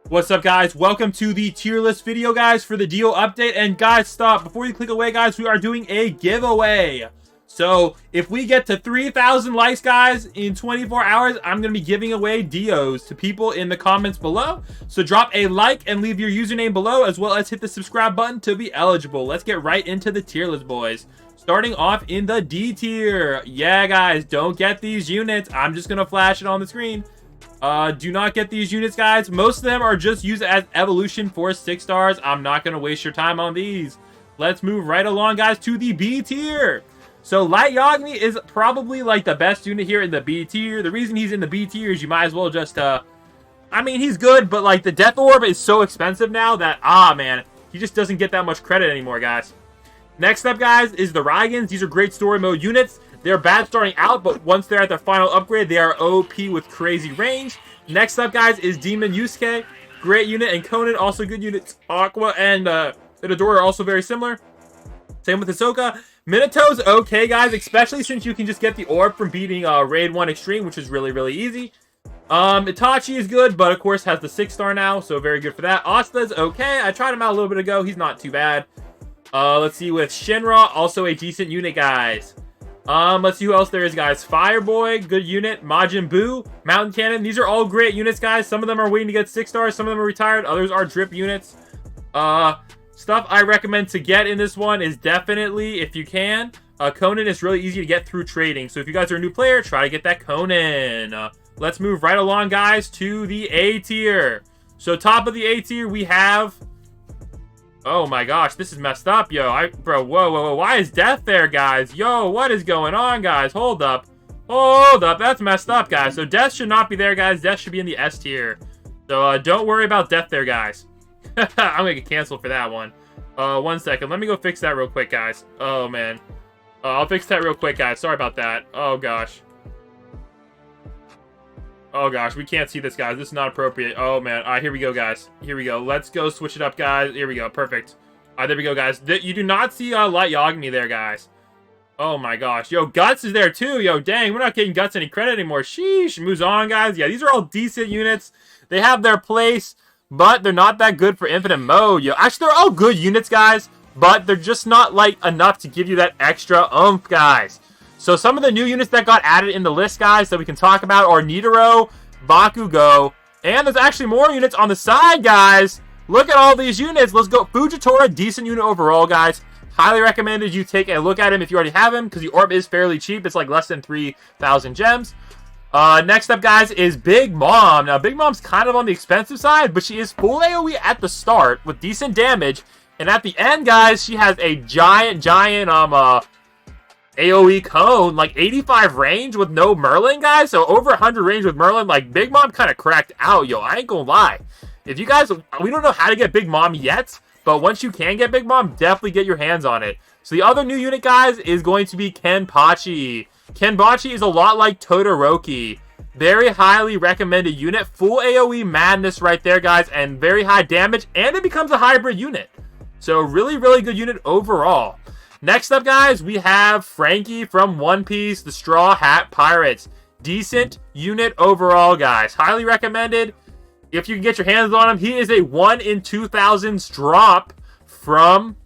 What's up, guys? Welcome to the tier list video, guys, for the deal update. And guys, stop. Before you click away, guys, we are doing a giveaway. So if we get to 3,000 likes, guys, in 24 hours, I'm going to be giving away Dios to people in the comments below. So drop a like and leave your username below, as well as hit the subscribe button to be eligible. Let's get right into the tier list, boys. Starting off in the D tier. Yeah, guys, don't get these units. I'm just going to flash it on the screen. Do not get these units, guys. Most of them are just used as evolution for 6 stars. I'm not going to waste your time on these. Let's move right along, guys, to the B tier. So Light Yagami is probably like the best unit here in the B tier. The reason he's in the B tier is you might as well just, I mean, he's good, but like the Death Orb is so expensive now that, man, he just doesn't get that much credit anymore, guys. Next up, guys, is the Raigans. These are great story mode units. They're bad starting out, but once they're at their final upgrade, they are OP with crazy range. Next up, guys, is Demon Yusuke. Great unit. And Conan, also good units. Aqua and Itadori are also very similar. Same with Hisoka. Minato's okay, guys, especially since you can just get the orb from beating Raid 1 Extreme, which is really, really easy. Itachi is good, but of course has the 6-star now, so very good for that. Asta's okay. I tried him out a little bit ago. He's not too bad. Let's see with Shinra, also a decent unit, guys. Let's see who else there is, guys. Fireboy, good unit. Majin Buu, Mountain Cannon. These are all great units, guys. Some of them are waiting to get 6 stars. Some of them are retired. Others are drip units. Stuff I recommend to get in this one is definitely, if you can, Conan is really easy to get through trading. So if you guys are a new player, try to get that Conan. Let's move right along, guys, to the A tier. So top of the A tier, we have... Oh my gosh, this is messed up, yo. Bro, whoa. Why is Death there, guys? Yo, what is going on, guys? Hold up. That's messed up, guys. So Death should not be there, guys. Death should be in the S tier. So don't worry about Death there, guys. I'm gonna get canceled for that one. 1 second. Let me go fix that real quick, guys. Oh, man. I'll fix that real quick, guys. Sorry about that. Oh, gosh. Oh, gosh. We can't see this, guys. This is not appropriate. Oh, man. All right, here we go, guys. Here we go. Let's go switch it up, guys. Here we go. Perfect. All right, there we go, guys. You do not see Light Yagami there, guys. Oh, my gosh. Yo, Guts is there, too. Yo, dang. We're not getting Guts any credit anymore. Sheesh. Moves on, guys. Yeah, these are all decent units. They have their place, but they're not that good for infinite mode. Yo, actually, they're all good units, guys, but they're just not, like, enough to give you that extra oomph, guys. So some of the new units that got added in the list, guys, that we can talk about are Nidoro, Bakugo, and there's actually more units on the side, guys. Look at all these units. Let's go. Fujitora, decent unit overall, guys. Highly recommended you take a look at him if you already have him, because the orb is fairly cheap. It's like less than 3,000 gems. Next up, guys, is Big Mom. Now, Big Mom's kind of on the expensive side, but she is full AoE at the start with decent damage. And at the end, guys, she has a giant, AoE cone, like 85 range with no Merlin, guys. So over 100 range with Merlin. Like, Big Mom kind of cracked out, yo. I ain't gonna lie. If you guys, we don't know how to get Big Mom yet, but once you can get Big Mom, definitely get your hands on it. So the other new unit, guys, is going to be Kenpachi. Kenpachi is a lot like Todoroki. Very highly recommended unit. Full AoE madness right there, guys, and very high damage, and it becomes a hybrid unit. So really, really good unit overall. Next up, guys, we have Frankie from One Piece, the Straw Hat Pirates. Decent unit overall, guys. Highly recommended. If you can get your hands on him, he is a 1 in 2,000s drop from...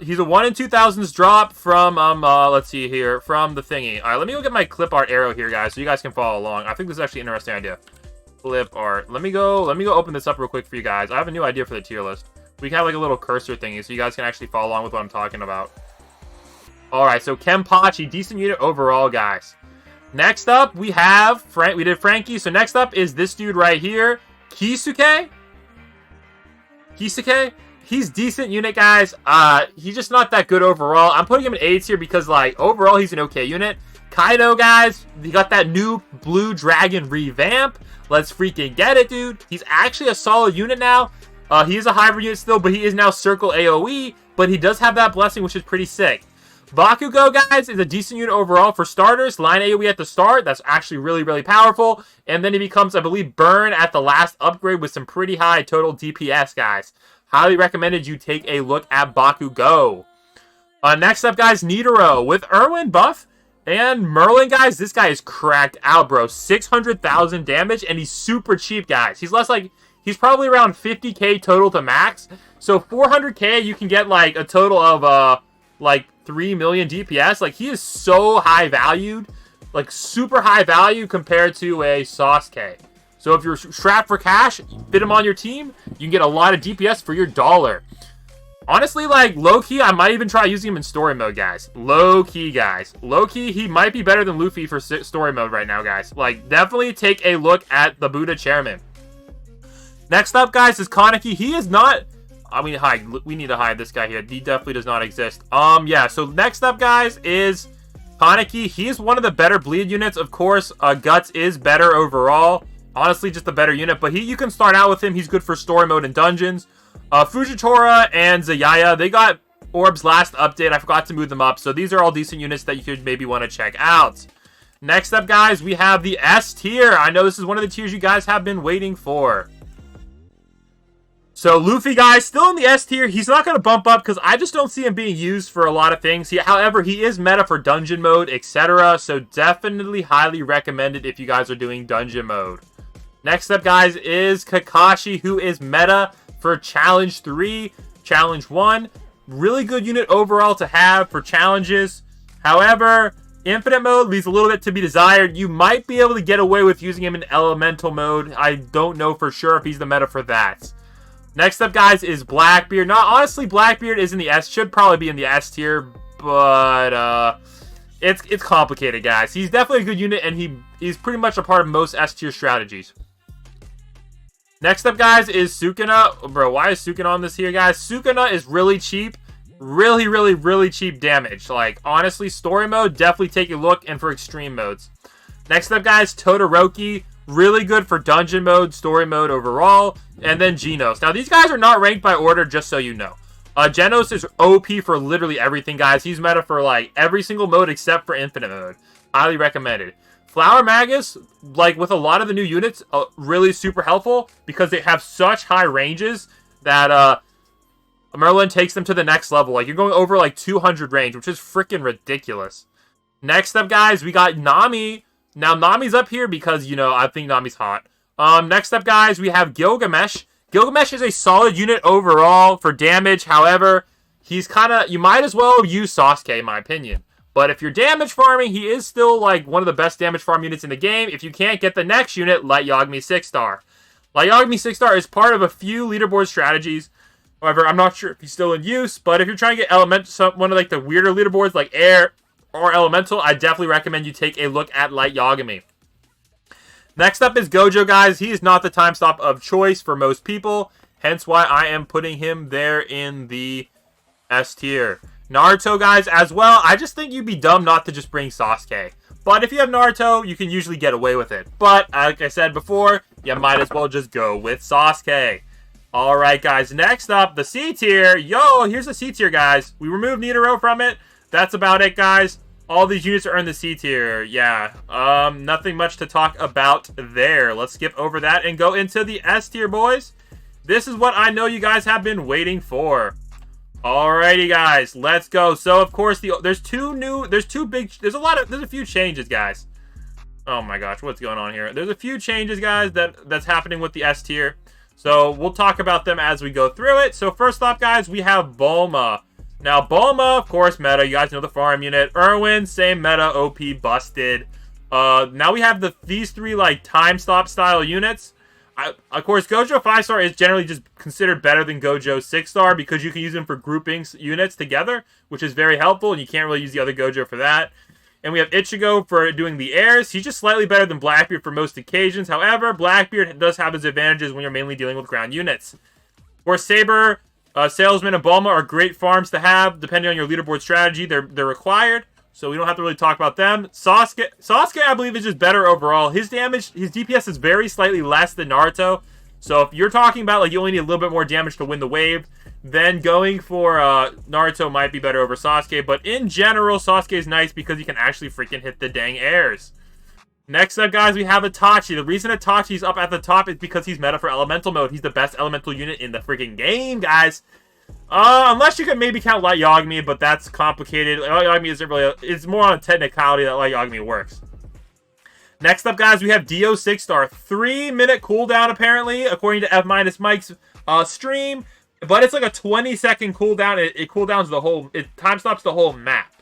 he's a 1 in 2,000s drop from, let's see here, from the thingy. All right, let me go get my clip art arrow here, guys, so you guys can follow along. I think this is actually an interesting idea. Clip art. Let me go open this up real quick for you guys. I have a new idea for the tier list. We can have like a little cursor thingy so you guys can actually follow along with what I'm talking about. All right, so Kenpachi, decent unit overall, guys. Next up, we have we did Frankie. So next up is this dude right here, Kisuke. He's decent unit, guys. He's just not that good overall. I'm putting him in A tier because, like, overall he's an okay unit. Kaido, guys, he got that new Blue Dragon revamp. Let's freaking get it, dude. He's actually a solid unit now. He is a hybrid unit still, but he is now Circle AoE, but he does have that blessing, which is pretty sick. Bakugo, guys, is a decent unit overall for starters. Line AoE at the start. That's actually really, really powerful. And then he becomes, I believe, Burn at the last upgrade with some pretty high total DPS, guys. Highly recommended you take a look at Bakugo. Next up, guys, Nidoro. With Erwin buff, And Merlin, guys, this guy is cracked out, bro. 600,000 damage, and he's super cheap, guys. He's probably around 50k total to max. So 400k, you can get like a total of like 3 million DPS. Like, he is so high valued, like super high value compared to a Sasuke. So if you're strapped for cash, fit him on your team, you can get a lot of DPS for your dollar. Honestly, like, low-key, I might even try using him in story mode, guys. Low-key, guys. Low-key, he might be better than Luffy for story mode right now, guys. Like, definitely take a look at the Buddha Chairman. Next up, guys, is Kaneki. He is not... I mean, we need to hide this guy here. He definitely does not exist. Yeah, so next up, guys, is Kaneki. He is one of the better bleed units. Of course, Guts is better overall. Honestly, just a better unit. But you can start out with him. He's good for story mode and dungeons. Fujitora and Zayaya, they got orbs last update. I forgot to move them up. So these are all decent units that you could maybe want to check out. Next up, guys, we have the S tier. I know this is one of the tiers you guys have been waiting for. So Luffy, guys, still in the S tier. He's not going to bump up because I just don't see him being used for a lot of things. However, he is meta for dungeon mode, etc. So definitely highly recommended if you guys are doing dungeon mode. Next up, guys, is Kakashi, who is meta for Challenge 3, Challenge 1. Really good unit overall to have for challenges. However, Infinite mode leaves a little bit to be desired. You might be able to get away with using him in Elemental mode. I don't know for sure if he's the meta for that. Next up, guys, is Blackbeard. Now, honestly, Blackbeard is in the S. Should probably be in the S tier, but it's complicated, guys. He's definitely a good unit, and he's pretty much a part of most S tier strategies. Next up, guys, is Sukuna. Bro, why is Sukuna on this here, guys? Sukuna is really cheap. Really, really, really cheap damage. Like, honestly, story mode, definitely take a look, and for extreme modes. Next up, guys, Todoroki. Really good for dungeon mode, story mode overall. And then Genos. Now, these guys are not ranked by order, just so you know. Genos is OP for literally everything, guys. He's meta for, like, every single mode except for infinite mode. Highly recommended. Flower Magus, like with a lot of the new units, really super helpful because they have such high ranges that Merlin takes them to the next level. Like, you're going over like 200 range, which is freaking ridiculous. Next up, guys, we got Nami. Now, Nami's up here because, you know, I think Nami's hot. Next up, guys, we have Gilgamesh. Gilgamesh is a solid unit overall for damage. However, he's kind of... You might as well use Sasuke, in my opinion. But if you're damage farming, he is still, like, one of the best damage farm units in the game. If you can't get the next unit, Light Yagami 6-star. Light Yagami 6-star is part of a few leaderboard strategies. However, I'm not sure if he's still in use. But if you're trying to get one of, like, the weirder leaderboards, like Air or Elemental, I definitely recommend you take a look at Light Yagami. Next up is Gojo, guys. He is not the time stop of choice for most people. Hence why I am putting him there in the S tier. Naruto, guys, as well. I just think you'd be dumb not to just bring Sasuke. But if you have Naruto, you can usually get away with it. But, like I said before, you might as well just go with Sasuke. Alright, guys. Next up, the C tier. Yo, here's the C tier, guys. We removed Nidoro from it. That's about it, guys. All these units are in the C tier. Yeah. Nothing much to talk about there. Let's skip over that and go into the S tier, boys. This is what I know you guys have been waiting for. Alrighty, guys, let's go. So, of course, there's a few changes, guys. Oh my gosh, what's going on here? There's a few changes, guys, that's happening with the S tier. So, we'll talk about them as we go through it. So, first off, guys, we have Bulma. Now, Bulma, of course, meta. You guys know the farm unit. Erwin, same meta, OP, busted. Now we have these three, like, time stop style units. Of course, Gojo 5-star is generally just considered better than Gojo 6-star because you can use them for grouping units together, which is very helpful, and you can't really use the other Gojo for that. And we have Ichigo for doing the airs. He's just slightly better than Blackbeard for most occasions. However, Blackbeard does have his advantages when you're mainly dealing with ground units. Of course, Saber, Salesman, and Bulma are great farms to have. Depending on your leaderboard strategy, they're required. So we don't have to really talk about them. Sasuke, I believe, is just better overall. His damage, his DPS is very slightly less than Naruto. So if you're talking about, like, you only need a little bit more damage to win the wave, then going for Naruto might be better over Sasuke. But in general, Sasuke is nice because he can actually freaking hit the dang airs. Next up, guys, we have Itachi. The reason Itachi's up at the top is because he's meta for Elemental mode. He's the best Elemental unit in the freaking game, guys. Unless you could maybe count Light Yagami, but that's complicated. Light Yagami isn't really... It's more on a technicality that Light Yagami works. Next up, guys, we have Dio 6-star. 3-minute cooldown, apparently, according to F-Mike's stream. But it's like a 20-second cooldown. It cooldowns the whole... It time stops the whole map.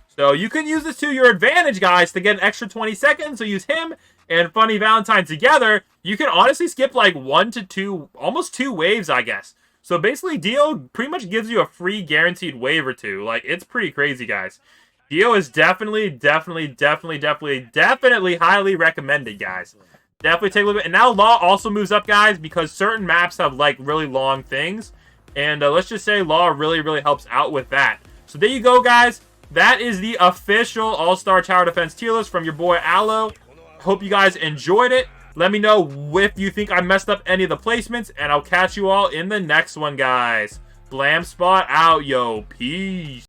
So you can use this to your advantage, guys, to get an extra 20 seconds. So use him and Funny Valentine together. You can honestly skip like 1 to 2, almost 2 waves, I guess. So basically, Dio pretty much gives you a free guaranteed wave or 2. Like, it's pretty crazy, guys. Dio is definitely highly recommended, guys. Definitely take a look at it. And now Law also moves up, guys, because certain maps have, like, really long things. And let's just say Law really helps out with that. So there you go, guys. That is the official All-Star Tower Defense tier list from your boy Aloe. Hope you guys enjoyed it. Let me know if you think I messed up any of the placements, and I'll catch you all in the next one, guys. Blam Spot out, yo. Peace.